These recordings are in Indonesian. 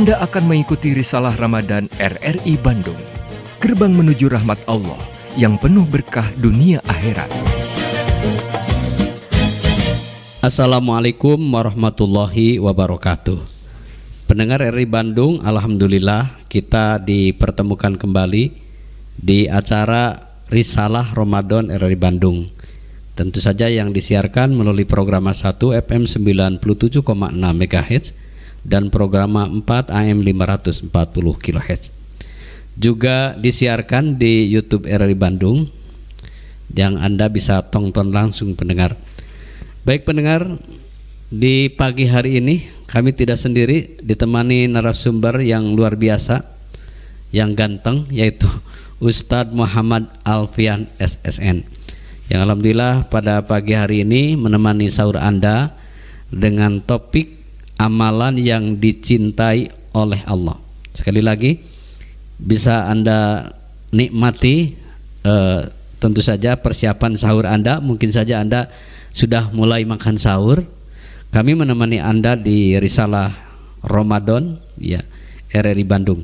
Anda akan mengikuti Risalah Ramadan RRI Bandung, gerbang menuju rahmat Allah yang penuh berkah dunia akhirat. Assalamualaikum warahmatullahi wabarakatuh. Pendengar RRI Bandung, alhamdulillah kita dipertemukan kembali di acara Risalah Ramadan RRI Bandung. Tentu saja yang disiarkan melalui program 1 FM 97,6 MHz dan program 4 AM 540 kHz. Juga disiarkan di YouTube RRI Bandung yang Anda bisa tonton langsung pendengar. Baik pendengar, di pagi hari ini kami tidak sendiri, ditemani narasumber yang luar biasa, yang ganteng, yaitu Ustadz Muhammad Alfian SSN, yang alhamdulillah pada pagi hari ini menemani sahur Anda dengan topik amalan yang dicintai oleh Allah. Sekali lagi bisa Anda nikmati tentu saja persiapan sahur Anda. Mungkin saja Anda sudah mulai makan sahur. Kami menemani Anda di Risalah Ramadan ya RRI Bandung.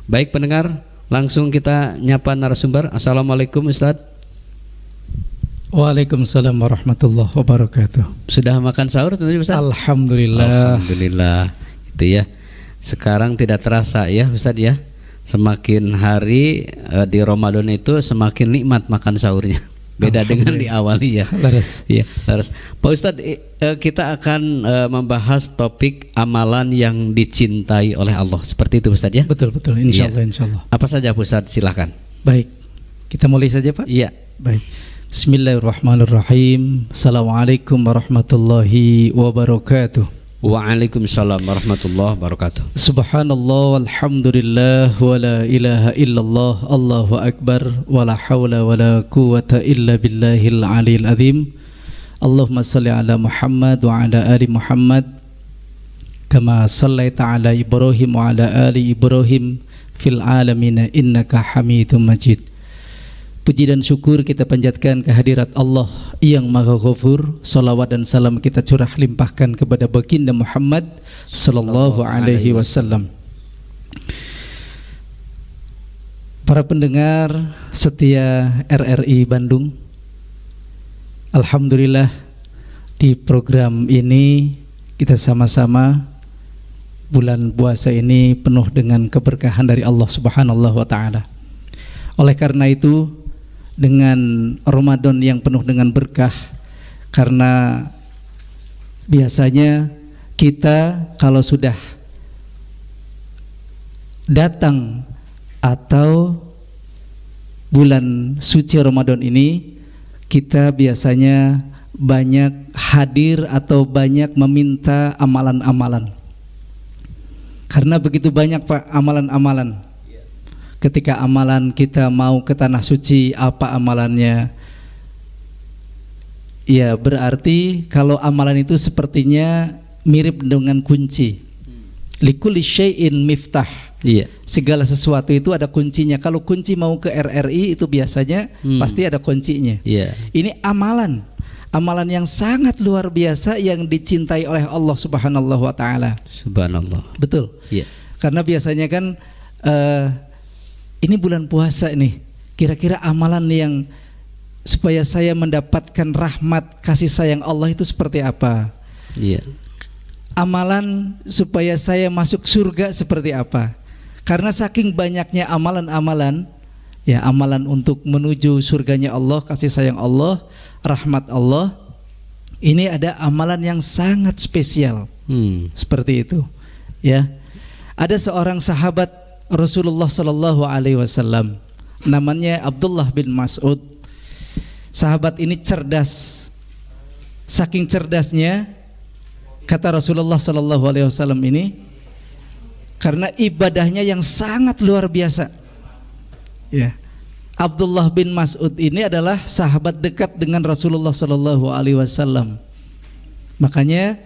Baik pendengar, langsung kita nyapa narasumber. Assalamualaikum Ustadz. Waalaikumsalam warahmatullahi wabarakatuh. Sudah makan sahur tentunya Ustaz? Alhamdulillah. Alhamdulillah. Itu ya. Sekarang tidak terasa ya Ustaz ya. Semakin hari di Ramadan itu semakin nikmat makan sahurnya. Beda dengan di awal ya. Laras. Iya, laras. Pak Ustaz, kita akan membahas topik amalan yang dicintai oleh Allah. Seperti itu Ustaz ya? Betul, insyaallah, insyaallah. Apa saja Pak Ustaz, silakan. Baik. Kita mulai saja Pak? Iya. Baik. Bismillahirrahmanirrahim. Assalamualaikum warahmatullahi wabarakatuh. Waalaikumsalam warahmatullahi wabarakatuh. Subhanallah walhamdulillah wa la ilaha illallah, Allahu akbar, wa la hawla wa la quwwata illa billahil aliyil azim. Allahumma salli ala Muhammad wa ala ali Muhammad kama sallaita ala Ibrahim wa ala ali Ibrahim fil alamin innaka Hamidum Majid. Puji dan syukur kita panjatkan kehadirat Allah yang Maha Ghafur. Salawat dan salam kita curah limpahkan kepada baginda Muhammad sallallahu alaihi wasallam. Para pendengar setia RRI Bandung, alhamdulillah di program ini kita sama-sama bulan puasa ini penuh dengan keberkahan dari Allah Subhanahu wa taala. Oleh karena itu, dengan Ramadan yang penuh dengan berkah, karena biasanya kita kalau sudah datang atau bulan suci Ramadan ini, kita biasanya banyak hadir atau banyak meminta amalan-amalan. Karena begitu banyak Pak amalan-amalan. Ketika amalan kita mau ke tanah suci, apa amalannya? Ya berarti kalau amalan itu sepertinya mirip dengan kunci. Likulli syai'in miftah. Iya. Segala sesuatu itu ada kuncinya. Kalau kunci mau ke RRI itu biasanya pasti ada kuncinya. Iya. Ini amalan yang sangat luar biasa yang dicintai oleh Allah Subhanahu wa taala. Subhanallah. Betul. Iya. Karena biasanya kan ini bulan puasa nih, kira-kira amalan yang supaya saya mendapatkan rahmat kasih sayang Allah itu seperti apa? Iya. Amalan supaya saya masuk surga seperti apa? Karena saking banyaknya amalan-amalan, ya amalan untuk menuju surganya Allah, kasih sayang Allah, rahmat Allah, ini ada amalan yang sangat spesial. Seperti itu. Ya. Ada seorang sahabat Rasulullah sallallahu alaihi wasallam, namanya Abdullah bin Mas'ud. Sahabat ini cerdas. Saking cerdasnya, kata Rasulullah sallallahu alaihi wasallam ini, karena ibadahnya yang sangat luar biasa. Ya. Abdullah bin Mas'ud ini adalah sahabat dekat dengan Rasulullah sallallahu alaihi wasallam. Makanya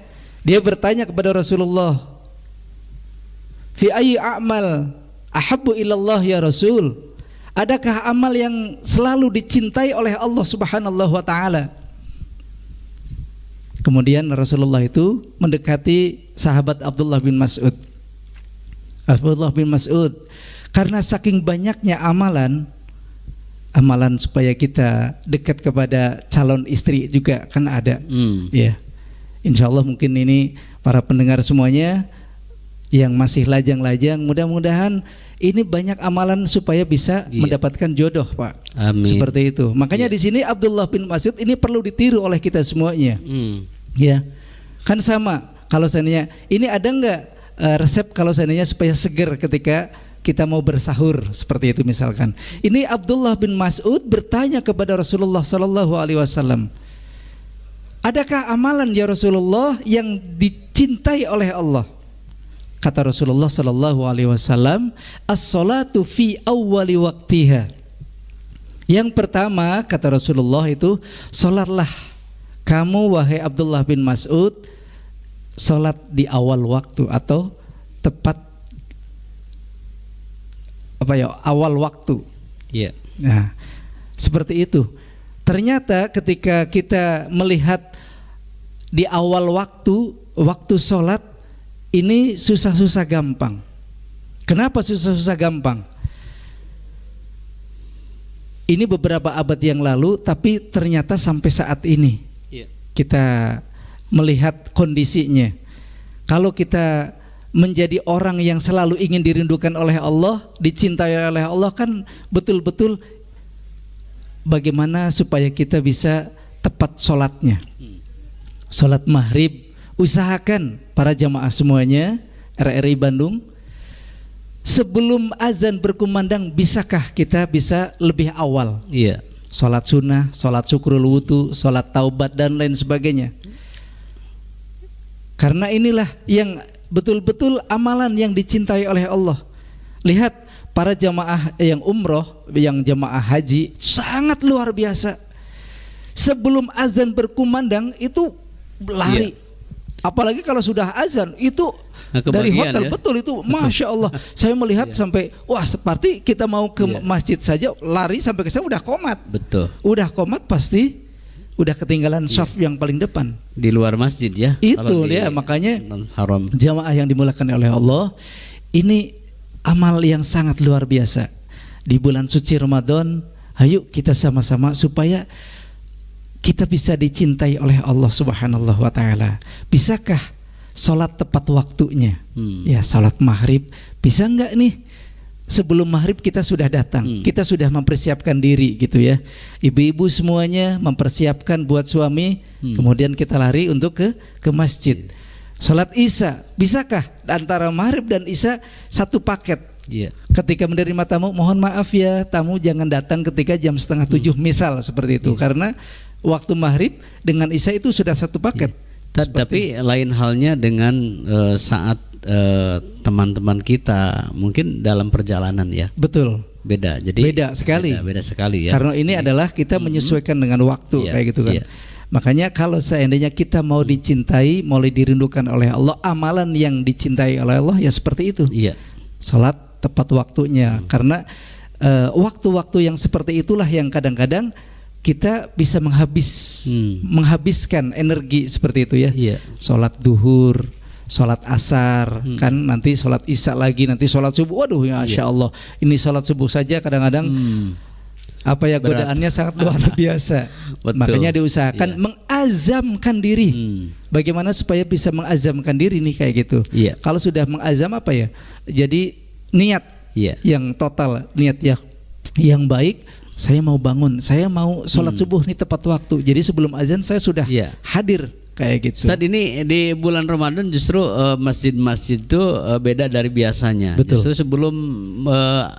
dia bertanya kepada Rasulullah, "Fi ayyi a'mal ahabbu ilallah ya Rasul?" Adakah amal yang selalu dicintai oleh Allah Subhanahu wa taala? Kemudian Rasulullah itu mendekati sahabat Abdullah bin Mas'ud. Abdullah bin Mas'ud, karena saking banyaknya amalan supaya kita dekat kepada calon istri juga kan ada. Ya. Insya Allah mungkin ini para pendengar semuanya yang masih lajang-lajang, mudah-mudahan ini banyak amalan supaya bisa mendapatkan jodoh, Pak. Amin. Seperti itu. Makanya di sini Abdullah bin Mas'ud ini perlu ditiru oleh kita semuanya. Ya, kan sama. Kalau seandainya ini ada nggak resep kalau seandainya supaya seger ketika kita mau bersahur seperti itu misalkan. Ini Abdullah bin Mas'ud bertanya kepada Rasulullah Sallallahu Alaihi Wasallam, adakah amalan ya Rasulullah yang dicintai oleh Allah? Kata Rasulullah Sallallahu Alaihi Wasallam, as-salatu fi awwali waktiha. Yang pertama kata Rasulullah itu, salatlah kamu wahai Abdullah bin Mas'ud, salat di awal waktu atau tepat awal waktu. Iya. Nah, seperti itu. Ternyata ketika kita melihat di awal waktu salat ini susah-susah gampang. Kenapa susah-susah gampang? Ini beberapa abad yang lalu, tapi ternyata sampai saat ini kita melihat kondisinya. Kalau kita menjadi orang yang selalu ingin dirindukan oleh Allah, dicintai oleh Allah, kan betul-betul bagaimana supaya kita bisa tepat sholatnya. Sholat maghrib, usahakan para jamaah semuanya RRI Bandung, sebelum azan berkumandang bisakah kita bisa lebih awal? Iya. Sholat sunnah, sholat syukrul wudu, sholat taubat dan lain sebagainya. Karena inilah yang betul-betul amalan yang dicintai oleh Allah. Lihat para jamaah yang umroh, yang jamaah haji sangat luar biasa. Sebelum azan berkumandang itu lari. Apalagi kalau sudah azan itu dari hotel ya? Betul itu, masya Allah. Saya melihat sampai wah seperti kita mau ke masjid saja lari sampai ke sana udah komat. Betul. Udah komat pasti udah ketinggalan shaf yang paling depan di luar masjid ya. Itu dia makanya haram. Jamaah yang dimulakan oleh Allah, ini amal yang sangat luar biasa. Di bulan suci Ramadan, ayo kita sama-sama supaya kita bisa dicintai oleh Allah Subhanahu wa taala. Bisakah salat tepat waktunya? Ya, salat maghrib bisa enggak nih? Sebelum maghrib kita sudah datang, kita sudah mempersiapkan diri gitu ya. Ibu-ibu semuanya mempersiapkan buat suami, kemudian kita lari untuk ke masjid. Salat Isya, bisakah antara maghrib dan Isya satu paket? Ketika menerima tamu, mohon maaf ya, tamu jangan datang ketika jam 6:30 misal seperti itu, karena waktu maghrib dengan Isya itu sudah satu paket. Tapi lain halnya dengan saat teman-teman kita mungkin dalam perjalanan ya. Betul. Beda. Jadi beda sekali. Beda sekali ya. Karena ini adalah kita menyesuaikan dengan waktu kayak gitu kan. Makanya kalau seandainya kita mau dicintai, mau dirindukan oleh Allah, amalan yang dicintai oleh Allah ya seperti itu. Salat tepat waktunya. Karena waktu-waktu yang seperti itulah yang kadang-kadang kita bisa menghabiskan energi seperti itu ya. Salat duhur, salat asar, kan nanti salat isya lagi, nanti salat subuh. Waduh ya Masya Allah, ini salat subuh saja kadang-kadang godaannya sangat luar biasa. Makanya diusahakan mengazamkan diri. Bagaimana supaya bisa mengazamkan diri nih kayak gitu. Kalau sudah mengazam jadi niat yang total, niat yang baik. Saya mau bangun, saya mau sholat subuh nih tepat waktu. Jadi sebelum azan saya sudah hadir kayak gitu. Saat ini di bulan Ramadan justru masjid-masjid itu beda dari biasanya. Betul. Justru sebelum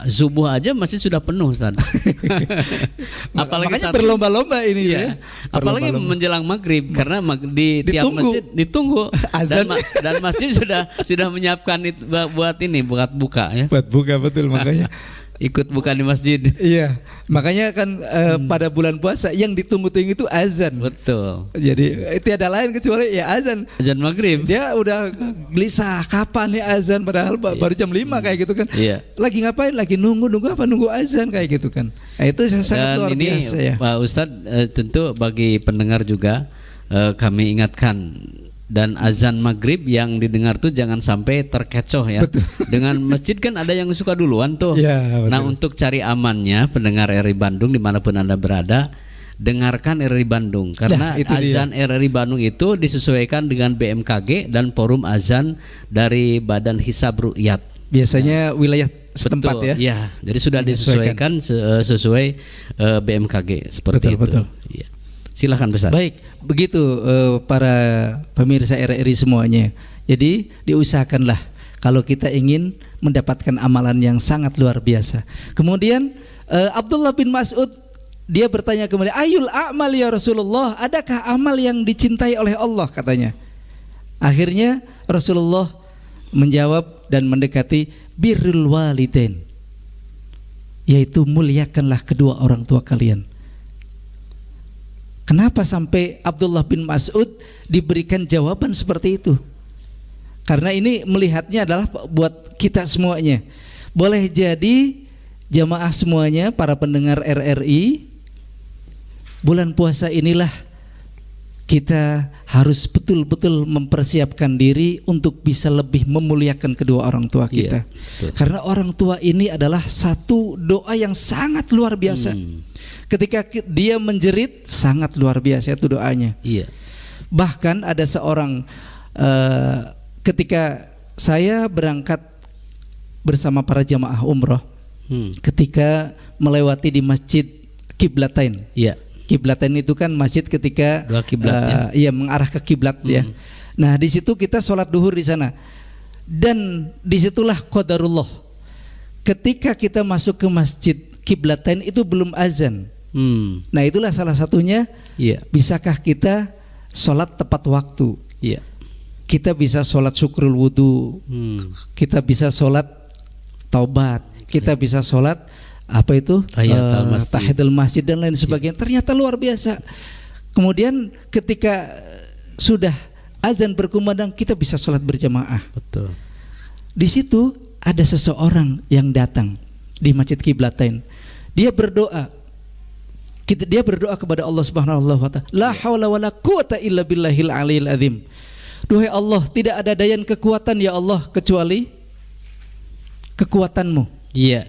subuh aja masjid sudah penuh, Ustaz. Apalagi makanya berlomba-lomba ini ya. Apalagi menjelang maghrib karena di tiap masjid ditunggu dan masjid sudah menyiapkan itu buat buka ya. Buat buka betul makanya. Ikut bukan di masjid. Iya, makanya kan pada bulan puasa yang ditunggu-tunggu itu azan. Betul. Jadi tiada lain kecuali ya azan. Azan maghrib. Dia udah gelisah kapan nih azan padahal baru jam 5 kayak gitu kan. Lagi ngapain? Lagi nunggu apa? Nunggu azan kayak gitu kan. Nah, itu sangat luar biasa ya. Pak Ustadz, tentu bagi pendengar juga kami ingatkan dan azan maghrib yang didengar tuh jangan sampai terkecoh ya. Betul. Dengan masjid kan ada yang suka duluan tuh. Ya, betul. Nah, untuk cari amannya pendengar RRI Bandung dimanapun Anda berada, dengarkan RRI Bandung karena itu azan RRI Bandung itu disesuaikan dengan BMKG dan forum azan dari Badan Hisab Ru'yat. Biasanya wilayah setempat. Betul, ya. Jadi sudah disesuaikan sesuai BMKG seperti Betul, itu. betul. Iya. Silakan Ustaz. Baik, begitu para pemirsa RRI semuanya. Jadi diusahakanlah kalau kita ingin mendapatkan amalan yang sangat luar biasa. Kemudian Abdullah bin Mas'ud dia bertanya kembali, "Ayul a'mal ya Rasulullah? Adakah amal yang dicintai oleh Allah?" katanya. Akhirnya Rasulullah menjawab dan mendekati birrul walidain, yaitu muliakanlah kedua orang tua kalian. Kenapa sampai Abdullah bin Mas'ud diberikan jawaban seperti itu? Karena ini melihatnya adalah buat kita semuanya. Boleh jadi jamaah semuanya, para pendengar RRI, bulan puasa inilah kita harus betul-betul mempersiapkan diri untuk bisa lebih memuliakan kedua orang tua kita. Karena orang tua ini adalah satu doa yang sangat luar biasa. Ketika dia menjerit sangat luar biasa itu doanya. Iya. Bahkan ada seorang ketika saya berangkat bersama para jamaah umroh, ketika melewati di masjid Qiblatain. Iya. Qiblatain itu kan masjid ketika dua kiblat iya mengarah ke kiblat ya. Nah di situ kita sholat duhur di sana. Dan disitulah qadarullah. Ketika kita masuk ke masjid Qiblatain itu belum azan. Nah itulah salah satunya. Iya. Bisakah kita sholat tepat waktu? Iya. Kita bisa sholat syukrul wudu, kita bisa sholat taubat, kita bisa sholat apa itu tahiyatul masjid dan lain sebagainya. Ternyata luar biasa. Kemudian ketika sudah azan berkumandang kita bisa sholat berjamaah. Betul. Di situ ada seseorang yang datang di masjid Qiblatain. Dia berdoa. Dia berdoa kepada Allah Subhanahu wa taala. La haula wala quwata illa billahil aliyil azim. Duhai Allah, tidak ada daya kekuatan ya Allah kecuali kekuatan-Mu. Iya.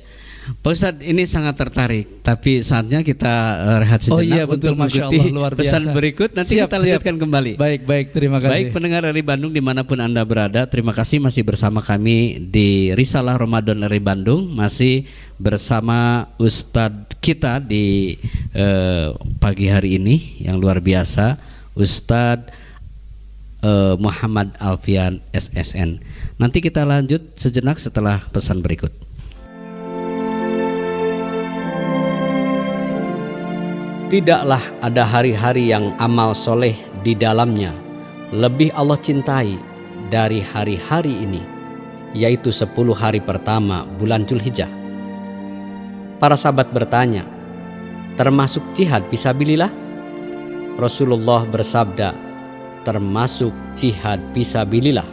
Pak Ustadz, ini sangat tertarik, tapi saatnya kita rehat sejenak. Oh iya betul, Masya Allah, luar biasa. Pesan berikut nanti kita lanjutkan kembali. Baik, terima kasih. Baik pendengar RRI Bandung dimanapun Anda berada, terima kasih masih bersama kami di Risalah Ramadan RRI Bandung. Masih bersama Ustadz kita di pagi hari ini yang luar biasa, Ustadz Muhammad Alfian SSN. Nanti kita lanjut sejenak setelah pesan berikut. Tidaklah ada hari-hari yang amal soleh di dalamnya lebih Allah cintai dari hari-hari ini, yaitu 10 hari pertama bulan Dzulhijjah. Para sahabat bertanya, termasuk jihad fisabilillah? Rasulullah bersabda, termasuk jihad fisabilillah,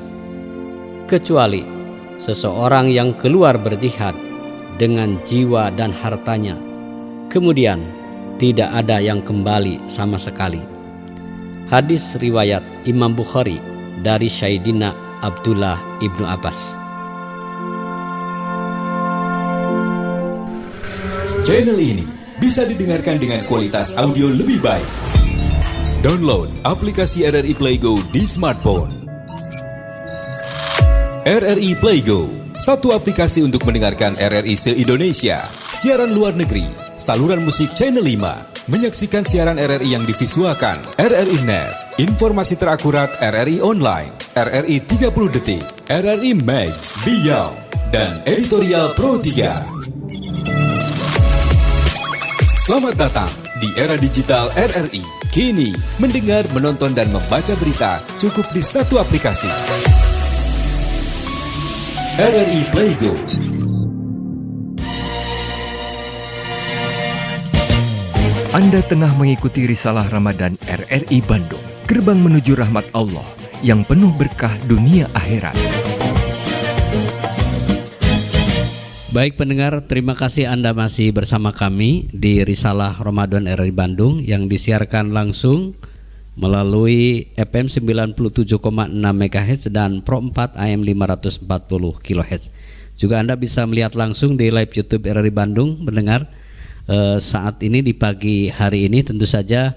kecuali seseorang yang keluar berjihad dengan jiwa dan hartanya, kemudian tidak ada yang kembali sama sekali. Hadis riwayat Imam Bukhari dari Sayyidina Abdullah ibnu Abbas. Channel ini bisa didengarkan dengan kualitas audio lebih baik. Download aplikasi RRI Play Go di smartphone. RRI Play Go, satu aplikasi untuk mendengarkan RRI se-Indonesia, siaran luar negeri, saluran musik Channel 5, menyaksikan siaran RRI yang divisualkan, RRI Net, informasi terakurat RRI Online, RRI 30 Detik, RRI Max, Beyond, dan Editorial Pro 3. Selamat datang di era digital RRI. Kini, mendengar, menonton, dan membaca berita cukup di satu aplikasi. RRI Play Go. Anda tengah mengikuti Risalah Ramadan RRI Bandung, gerbang menuju rahmat Allah yang penuh berkah dunia akhirat. Baik pendengar, terima kasih Anda masih bersama kami di Risalah Ramadan RRI Bandung yang disiarkan langsung melalui FM 97,6 MHz dan Pro 4 AM 540 kHz. Juga Anda bisa melihat langsung di live YouTube RRI Bandung, mendengar saat ini di pagi hari ini. Tentu saja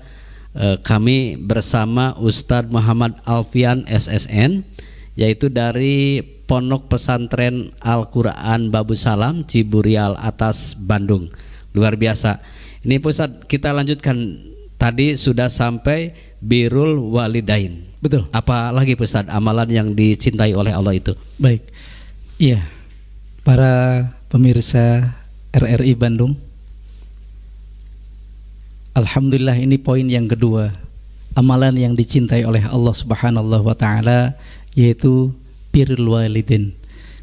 kami bersama Ustadz Muhammad Alfian SSN, yaitu dari Pondok Pesantren Al-Quran Babu Salam Ciburial Atas Bandung. Luar biasa. Ini Ustadz, kita lanjutkan, tadi sudah sampai birrul walidain. Betul. Apa lagi Ustadz amalan yang dicintai oleh Allah itu? Baik. Iya. Para pemirsa RRI Bandung, alhamdulillah ini poin yang kedua, amalan yang dicintai oleh Allah Subhanahu wa taala, yaitu birrul walidain.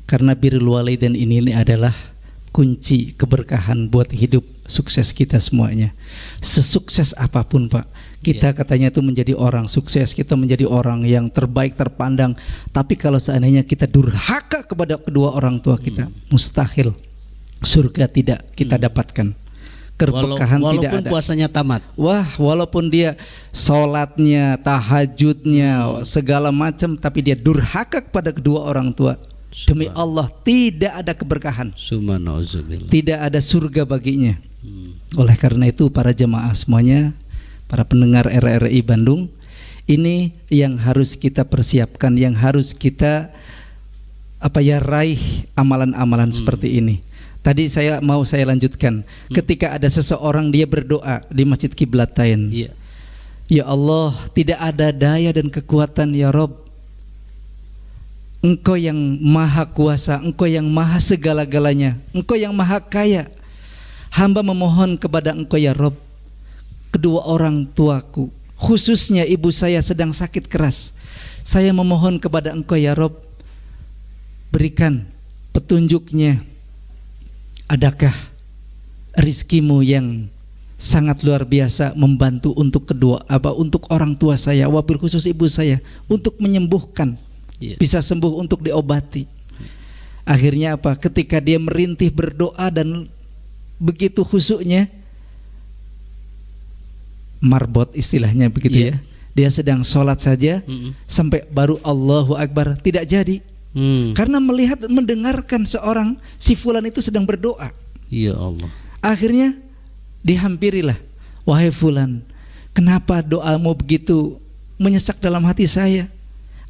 Karena birrul walidain ini adalah kunci keberkahan buat hidup sukses kita semuanya. Sesukses apapun Pak, kita katanya itu menjadi orang sukses, kita menjadi orang yang terbaik, terpandang. Tapi kalau seandainya kita durhaka kepada kedua orang tua kita, mustahil surga tidak kita dapatkan. Keberkahan tidak ada. Walaupun puasanya tamat. Wah, walaupun dia sholatnya, tahajudnya, segala macam, tapi dia durhaka kepada kedua orang tua, demi Allah tidak ada keberkahan. Subhanallah. Tidak ada surga baginya. Oleh karena itu para jemaah semuanya, para pendengar RRI Bandung, ini yang harus kita persiapkan, yang harus kita raih amalan-amalan seperti ini. Tadi saya lanjutkan. Ketika ada seseorang dia berdoa di Masjid Qiblatain, ya Allah, tidak ada daya dan kekuatan ya Rob, Engkau yang maha kuasa, Engkau yang maha segala-galanya, Engkau yang maha kaya. Hamba memohon kepada Engkau ya Rob, kedua orang tuaku, khususnya ibu saya sedang sakit keras. Saya memohon kepada Engkau ya Rob, berikan petunjuknya. Adakah rizkimu yang sangat luar biasa membantu untuk untuk orang tua saya, wabil khusus ibu saya, untuk menyembuhkan, bisa sembuh, untuk diobati. Akhirnya apa? Ketika dia merintih berdoa dan begitu khusyuknya, marbot istilahnya begitu ya. Dia sedang sholat saja, sampai baru Allahu Akbar tidak jadi. Karena mendengarkan seorang si fulan itu sedang berdoa. Ya Allah. Akhirnya dihampirilah, wahai fulan, kenapa doamu begitu menyesak dalam hati saya?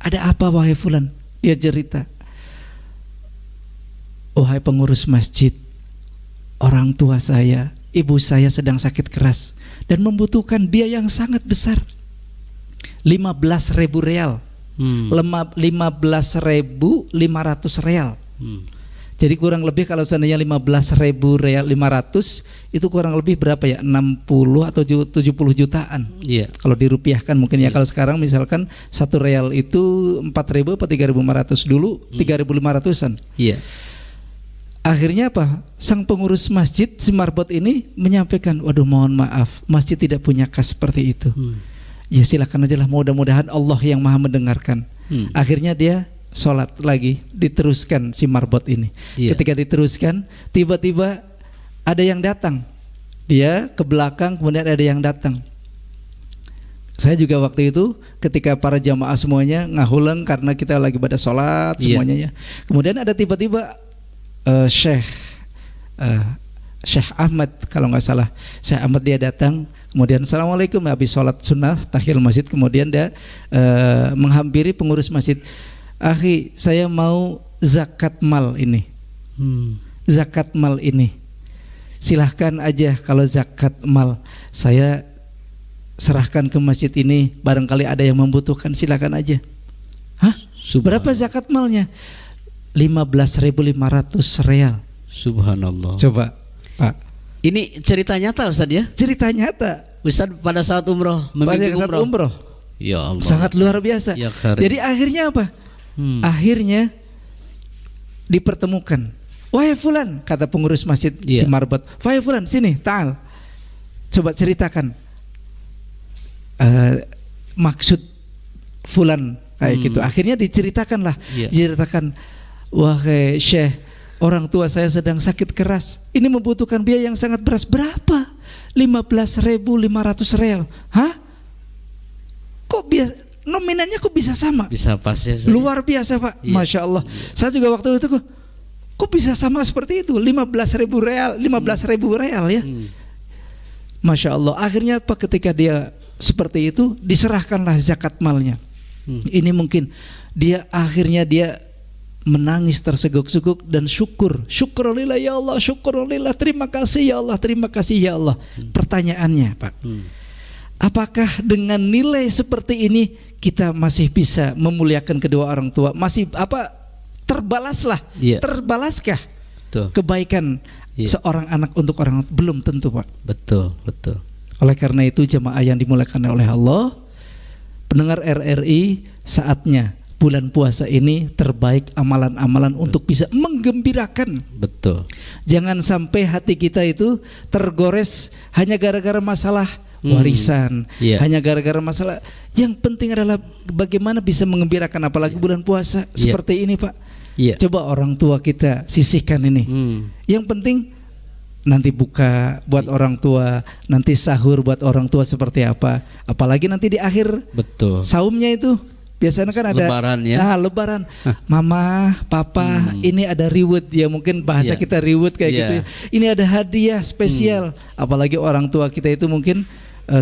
Ada apa wahai fulan? Dia cerita, wahai pengurus masjid, orang tua saya, ibu saya sedang sakit keras dan membutuhkan biaya yang sangat besar, 15.000 real. 15.500 real. Jadi kurang lebih kalau seandainya 15.000 real 500 itu kurang lebih berapa ya? 60 atau 70 jutaan. Kalau dirupiahkan mungkin ya. Kalau sekarang misalkan 1 real itu 4.000 atau 3.500, dulu 3.500-an. Akhirnya apa? Sang pengurus masjid si marbot ini menyampaikan, waduh mohon maaf, masjid tidak punya kas seperti itu. Ya silakan aja lah, mudah-mudahan Allah yang maha mendengarkan. Akhirnya dia sholat lagi, diteruskan si marbot ini. Ketika diteruskan, tiba-tiba ada yang datang. Dia ke belakang, kemudian ada yang datang. Saya juga waktu itu ketika para jamaah semuanya ngahulang karena kita lagi pada sholat semuanya ya. Kemudian ada tiba-tiba Syekh Ahmad, kalau nggak salah, Syekh Ahmad dia datang. Kemudian assalamualaikum, habis sholat sunnah tahiyatul masjid, kemudian dia menghampiri pengurus masjid. Akhi, saya mau zakat mal ini. Zakat mal ini. Silahkan aja kalau zakat mal saya serahkan ke masjid ini, barangkali ada yang membutuhkan, silakan aja. Hah? Berapa zakat malnya? 15.500 real. Subhanallah. Coba Pak. Ini cerita nyata Ustaz ya? Cerita nyata. Ustaz pada saat umroh, membimbing umroh. Ya Allah. Sangat luar biasa. Ya, jadi akhirnya apa? Akhirnya dipertemukan. Wahai fulan, kata pengurus masjid si marbot. Wahai fulan, sini, ta'al. Coba ceritakan maksud fulan kayak gitu. Akhirnya diceritakanlah. Diceritakan, wahai Syekh, orang tua saya sedang sakit keras. Ini membutuhkan biaya yang sangat beras. Berapa? 15.500 real. Hah? kok nominalnya kok bisa sama? Bisa pas ya Ustaz. Luar biasa Pak, Iya. Masya Allah. Saya juga waktu itu kok bisa sama seperti itu, 15.000 real, 15.000 real ya. Masya Allah. Akhirnya Pak, ketika dia seperti itu, diserahkanlah zakat malnya. Ini mungkin akhirnya dia menangis terseguk-seguk dan syukurulillah ya Allah, syukurulillah, terima kasih ya Allah, terima kasih ya Allah. Pertanyaannya Pak, apakah dengan nilai seperti ini kita masih bisa memuliakan kedua orang tua? Masih terbalaslah, Iya. terbalaskah Betul. kebaikan seorang anak untuk orang tua? Belum tentu Pak. Betul. Oleh karena itu jemaah yang dimuliakan oleh Allah, pendengar RRI, saatnya bulan puasa ini terbaik amalan-amalan untuk bisa menggembirakan. Betul. Jangan sampai hati kita itu tergores hanya gara-gara masalah warisan, Iya. hanya gara-gara masalah. Yang penting adalah bagaimana bisa mengembirakan, apalagi bulan puasa seperti ini Pak. Iya. Coba orang tua kita sisihkan ini. Yang penting nanti buka buat orang tua, nanti sahur buat orang tua seperti apa. Apalagi nanti di akhir Betul. saumnya itu biasanya kan ada Lebaran ya. Lebaran. Mama, papa, ini ada reward ya, mungkin bahasa Iya. kita reward kayak Iya. gitu ya. Ini ada hadiah spesial. Apalagi orang tua kita itu mungkin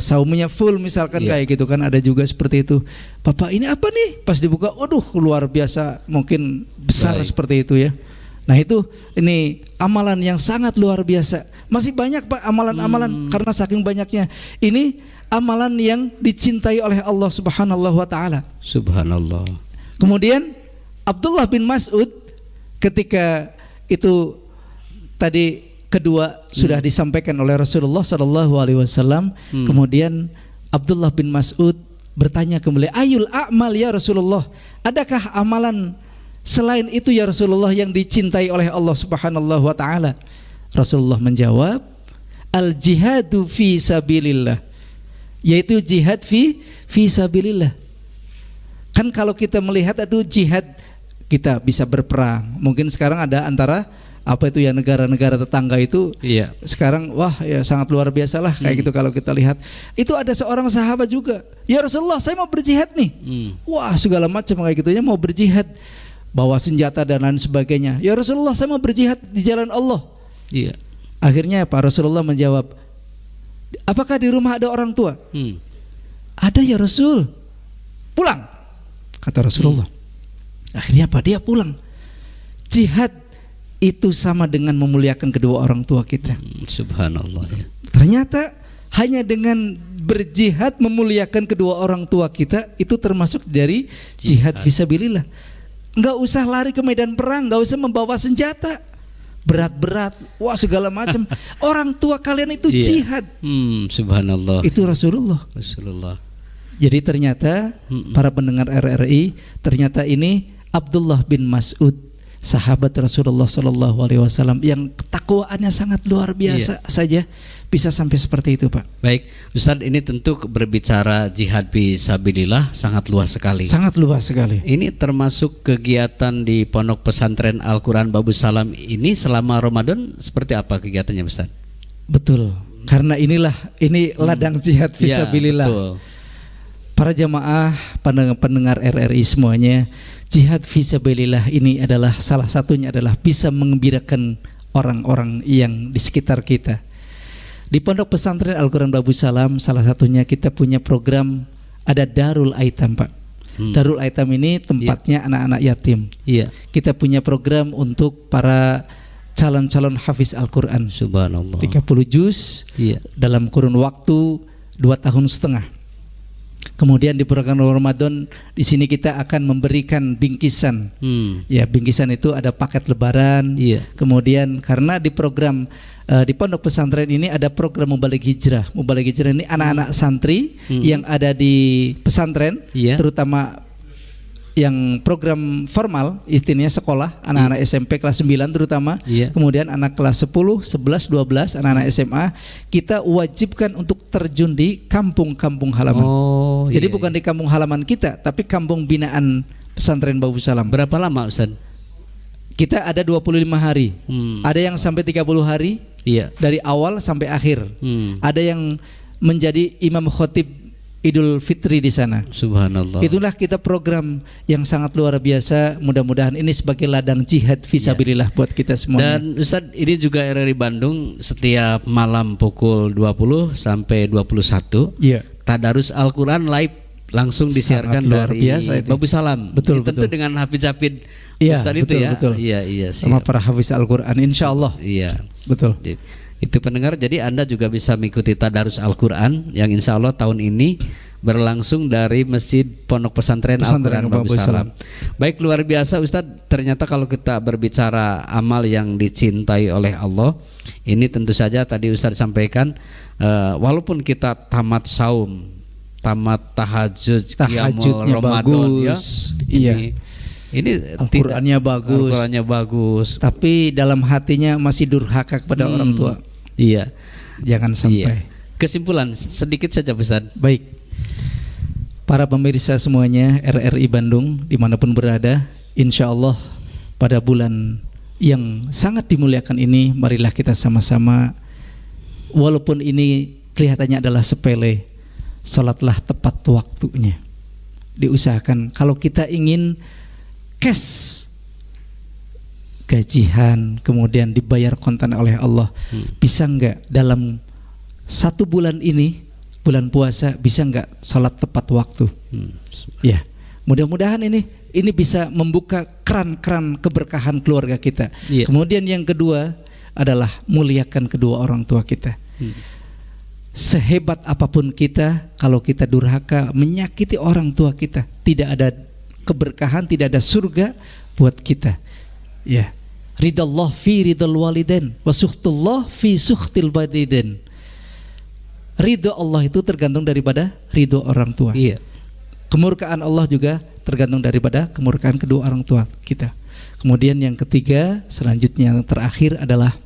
saumnya full misalkan Iya. kayak gitu kan, ada juga seperti itu. Papa, ini apa nih? Pas dibuka, waduh luar biasa, mungkin besar Baik. seperti itu ya. Nah itu, ini amalan yang sangat luar biasa. Masih banyak Pak amalan-amalan karena saking banyaknya. Ini amalan yang dicintai oleh Allah Subhanahu wa taala. Subhanallah. Kemudian Abdullah bin Mas'ud ketika itu tadi kedua sudah disampaikan oleh Rasulullah sallallahu alaihi wasallam. Kemudian Abdullah bin Mas'ud bertanya kembali, "Ayul a'mal ya Rasulullah? Adakah amalan selain itu ya Rasulullah yang dicintai oleh Allah Subhanahu wa taala?" Rasulullah menjawab, "Al-jihadu fi sabilillah." Yaitu jihad fi sabilillah. Kan kalau kita melihat itu jihad, kita bisa berperang. Mungkin sekarang ada antara negara-negara tetangga itu. Iya. Sekarang wah ya sangat luar biasa lah kayak gitu kalau kita lihat. Itu ada seorang sahabat juga, "Ya Rasulullah, saya mau berjihad nih." Wah, segala macam kayak gitunya, mau berjihad, bawa senjata dan lain sebagainya. "Ya Rasulullah, saya mau berjihad di jalan Allah." Iya. Akhirnya Pak Rasulullah menjawab, "Apakah di rumah ada orang tua?" "Ada ya Rasul." "Pulang," kata Rasulullah. Akhirnya apa? Dia pulang. Jihad itu sama dengan memuliakan kedua orang tua kita. Subhanallah ya. Ternyata hanya dengan berjihad memuliakan kedua orang tua kita itu termasuk dari jihad fisabilillah. Enggak usah lari ke medan perang, enggak usah membawa senjata berat-berat, wah segala macam. Orang tua kalian itu jihad. Subhanallah. Itu Rasulullah. Jadi ternyata para pendengar RRI, ternyata ini Abdullah bin Mas'ud, sahabat Rasulullah Sallallahu Alaihi Wasallam yang ketakwaannya sangat luar biasa saja bisa sampai seperti itu Pak. Baik, Ustadz, ini tentu berbicara jihad fisabilillah sangat luas sekali. Sangat luas sekali. Ini termasuk kegiatan di Pondok Pesantren Al-Quran Babus Salam ini selama Ramadan seperti apa kegiatannya Ustadz? Betul. Karena ini ladang jihad fisabilillah. Betul. Para jamaah pendengar RRI semuanya, jihad fisabilillah ini adalah salah satunya adalah bisa mengembirakan orang-orang yang di sekitar kita. Di Pondok Pesantren Al-Quran Babus Salam salah satunya kita punya program, ada Darul Aitam Pak. Darul Aitam ini tempatnya anak-anak yatim. Iya. Kita punya program untuk para calon-calon hafiz Al-Quran. Subhanallah. 30 juz dalam kurun waktu 2,5 tahun. Kemudian di program Ramadan di sini kita akan memberikan bingkisan. Ya, bingkisan itu ada paket lebaran. Kemudian karena di program di pondok pesantren ini ada program Mubalik Hijrah. Mubalik Hijrah ini anak-anak santri yang ada di pesantren, terutama yang program formal, istilahnya sekolah, anak-anak SMP kelas 9 terutama, kemudian anak kelas 10, 11, 12, anak-anak SMA, kita wajibkan untuk terjun di kampung-kampung halaman. Jadi bukan di kampung halaman kita, tapi kampung binaan pesantren Babus Salam. Berapa lama Ustaz? Kita ada 25 hari, ada yang sampai 30 hari, dari awal sampai akhir. Ada yang menjadi imam khotib Idul Fitri di sana. Subhanallah. Itulah kita program yang sangat luar biasa. Mudah-mudahan ini sebagai ladang jihad fisabilillah buat kita semuanya. Dan Ustadz, ini juga RRI Bandung setiap malam pukul 20 sampai 21 Iya. Tadarus Al-Quran live langsung disiarkan Sangat luar dari biasa itu. Babu Salam. Betul, Ini tentu betul. dengan Hafidz-Hafidz Iya, Ustadz itu betul, ya. betul. Iya, Sama siap. para hafiz Al-Quran insyaallah. Iya. Betul. Itu pendengar, jadi Anda juga bisa mengikuti Tadarus Al-Quran yang insya Allah tahun ini berlangsung dari Masjid Pondok Pesantren Al-Quran Babu Salam. Baik, luar biasa Ustadz. Ternyata kalau kita berbicara amal yang dicintai oleh Allah, ini tentu saja tadi Ustadz sampaikan, walaupun kita tamat saum, tamat tahajud, qiyamul Tahajudnya Ramadan ya, bagus. Iya. ini Al-Qur'annya bagus. Al-Qur'annya bagus. Tapi dalam hatinya masih durhaka kepada orang tua. Iya. Jangan sampai. Iya. Kesimpulan sedikit saja Ustaz. Baik. Para pemirsa semuanya RRI Bandung dimanapun berada, insya Allah pada bulan yang sangat dimuliakan ini, marilah kita sama-sama, walaupun ini kelihatannya adalah sepele, salatlah tepat waktunya. Diusahakan kalau kita ingin cash gajian kemudian dibayar kontan oleh Allah, bisa enggak dalam 1 bulan ini, bulan puasa, bisa enggak salat tepat waktu? Ya, mudah-mudahan ini bisa membuka keran-keran keberkahan keluarga kita. Iya. Kemudian yang kedua adalah muliakan kedua orang tua kita. Sehebat apapun kita, kalau kita durhaka menyakiti orang tua kita, tidak ada keberkahan, tidak ada surga buat kita. Ya, ridallah fi ridal walidain wa sukhtullah fi sukhtil walidain. Ridho Allah itu tergantung daripada ridho orang tua. Iya. Kemurkaan Allah juga tergantung daripada kemurkaan kedua orang tua kita. Kemudian yang ketiga, selanjutnya yang terakhir adalah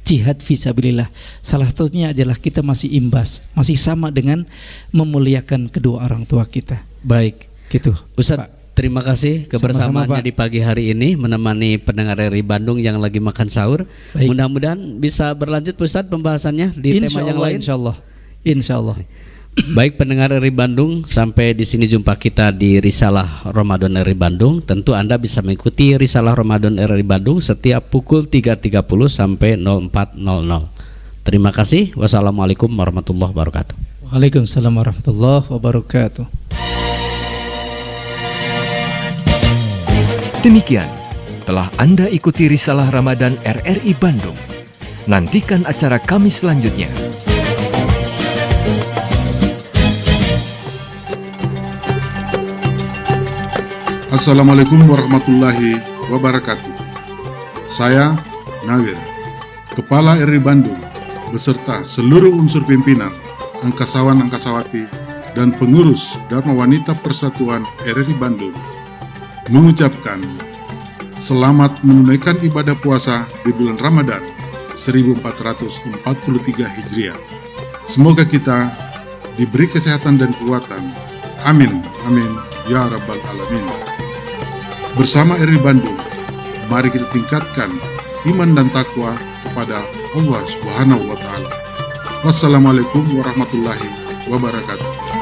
jihad fisabilillah. Salah satunya adalah kita masih imbas, masih sama dengan memuliakan kedua orang tua kita. Baik. Gitu. Ustaz, terima kasih kebersamaannya Sama-sama, Pak. di pagi hari ini menemani pendengar RRI Bandung yang lagi makan sahur. Baik. Mudah-mudahan bisa berlanjut Ustaz pembahasannya di tema yang lain. Insya Allah. Baik pendengar RRI Bandung, sampai di sini jumpa kita di Risalah Ramadan RRI Bandung. Tentu Anda bisa mengikuti Risalah Ramadan RRI Bandung setiap pukul 3.30 sampai 04.00. Terima kasih. Wassalamualaikum warahmatullahi wabarakatuh. Waalaikumsalam warahmatullahi wabarakatuh. Demikian telah Anda ikuti Risalah Ramadan RRI Bandung. Nantikan acara kami selanjutnya. Assalamualaikum warahmatullahi wabarakatuh. Saya Nawir, Kepala RRI Bandung, beserta seluruh unsur pimpinan, angkasawan-angkasawati, dan pengurus Dharma Wanita Persatuan RRI Bandung, mengucapkan selamat menunaikan ibadah puasa di bulan Ramadan 1443 Hijriah. Semoga kita diberi kesehatan dan kekuatan. Amin, amin, ya Rabbal Alamin. Bersama RRI Bandung, mari kita tingkatkan iman dan takwa kepada Allah Subhanahu wa Ta'ala. Wassalamualaikum warahmatullahi wabarakatuh.